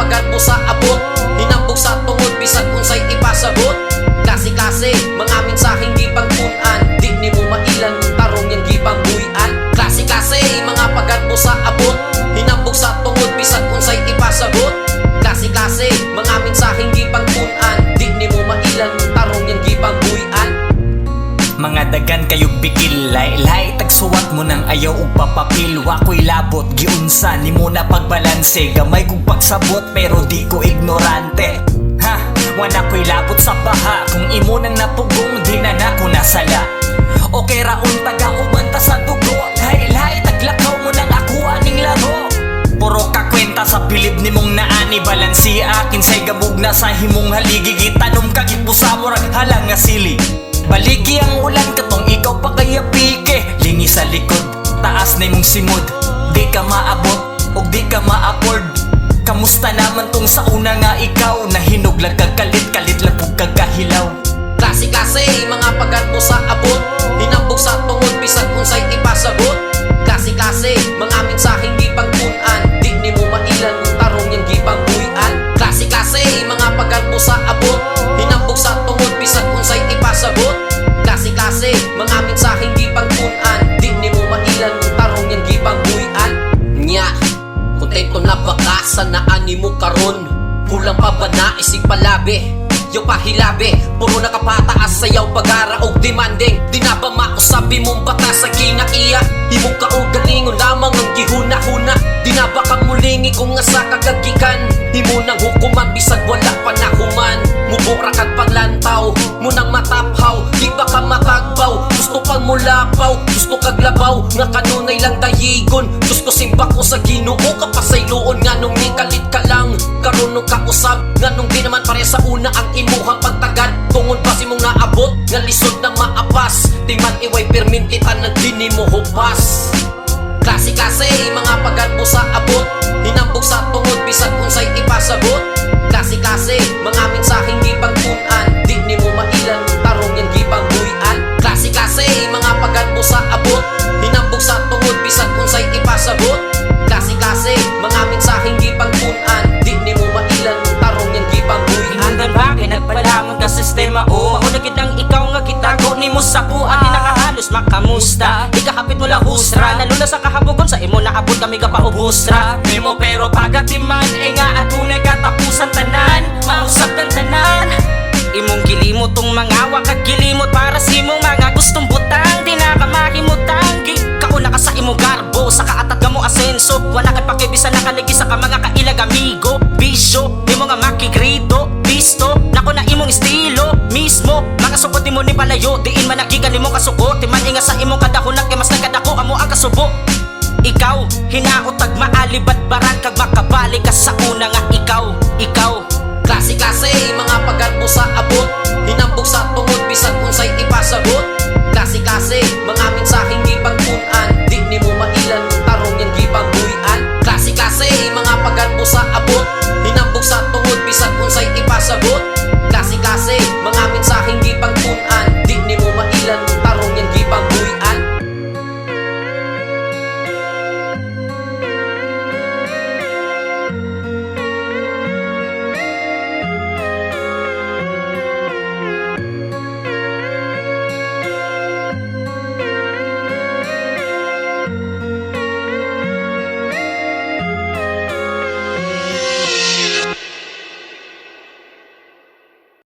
pagadbo sa abot, hinambog sa tungod bisag unsay ipasabot. Klase-klase, mga mensaheng gipangtun-an, di nimo mailan tarong yang gipangbuy-an. Klase-klase, mga pagadbo sa abot, hinambog sa tungod bisag unsay ipasabot. Klase-klase, mga mensaheng gipangtun-an, di nimo mailan tarong yang gipangbuy-an. Mga dagan kayog bikil, lahi-lahi tagsuwat mo nang ayaw ug papapil. Wako'y labot, giunsa ni mo na pagbalanse. Gamay kong pagsabot pero di ko ignorante. Ha, wala ko'y labot sa baha. Kung imo nang napugong, di na nako nasala. Okay raon taga-uban ta sa dugo, lahi-lahi taglakaw mo nang ako aning laro. Puro ka kwenta sa pilip ni mong naani. Balansi akin sa'y gabog na sa himong haligi. Gitanom ka gipusa mo rag halang nga sili. Baligi ang ulan katong ikaw pa kaya pike. Lingi sa likod, taas na mong simod. Di ka maabot o di ka ma-afford. Kamusta naman tong sa una nga ikaw? Nahinog lang kagkalit-kalit lang pug kagahilaw. Klase-klase, mga pagadbo sa abot, hinambog sa tungod bisag unsay ipasabot. Klase-klase, mga mensaheng gipangtun-an, di nimo mailan tarong yang gipangbuy-an. Klase-klase, mga pagadbo sa abot, hinambog sa tungod bisag unsay ipasabot. Klase-klase, mga mensaheng gipangtun-an, di nimo mailan tarong yang gipangbuy-an. Nya, kontento na baka sa naani mo karon? Kulang pa ba na isig palabi? Yung pahilabi, puro nakapataas sayaw pagara og demanding. Di na ba mausabi mong bata sa ginaiya? Imong kaugalingon lamang ang gihuna-huna. Di na ba kang mulingi kung nga sa kagagikan? Himo nang hukuman bisag wala panahuman. Mubura kag paglantaw, munang mataphaw. Di ba ka makagbaw? Gusto kang mulapaw, gusto kag labaw. Nga kanunay lang dayigon. Gusto simba ko sa Ginoo kapasayloon. Nga nung nikalit ka lang, karon nung kausap. Nga nung di naman pare sa una ang imuhang pagtagad. Tungod ba si mong naabot, nga lisod na maapas. Di man iway permintitan na di ni mo hupas. Klase-klase, mga pagadbo sa abot, hinambog sa tungod bisag unsay ipasabot. Klase-klase, mga mensaheng gipangtun-an, di nimo mailan tarong yang gipangbuy-an. Klase-klase, mga pagadbo sa abot, hinambog sa tungod bisag unsay ipasabot. Klase-klase, mga mensaheng gipangtun-an, di nimo mailan tarong yang gipangbuy-an. Hanggang bagay nagpalamon ka sistema o mauna kitang ikaw nga kitago ni mo sa kuan. Di nakahalos makamusta, di kahapit mo lahustra. Nalula sa kahabogon sa imo naabot kami ka paubustra. Nimo pero pagatiman e nga atunay katapusan tanan. Mausap ng tanan. Imong gilimot tong mga wakag gilimot para sa imong mga gustong butang. Di na ka mahimutang kauna ka sa imong garbo. Sa kaatat ka mo asenso, wala kay pakibisa nakaligi sa ka mga kailag amigo. Bisyo, imo nga makigrido Bisto, nako na imong estilo mismo. Mga supot mo ni palayo, diin man nagigan nimo kasuko. Timan inga sa imong kadahon kay mas nagkadako amo ang kasubo. Ikaw, hinautag maalibat barang kag makabalik ka sa una nga ikaw. Klase-klase, mga pagadbo sa abot, hinambog sa tungod bisag unsay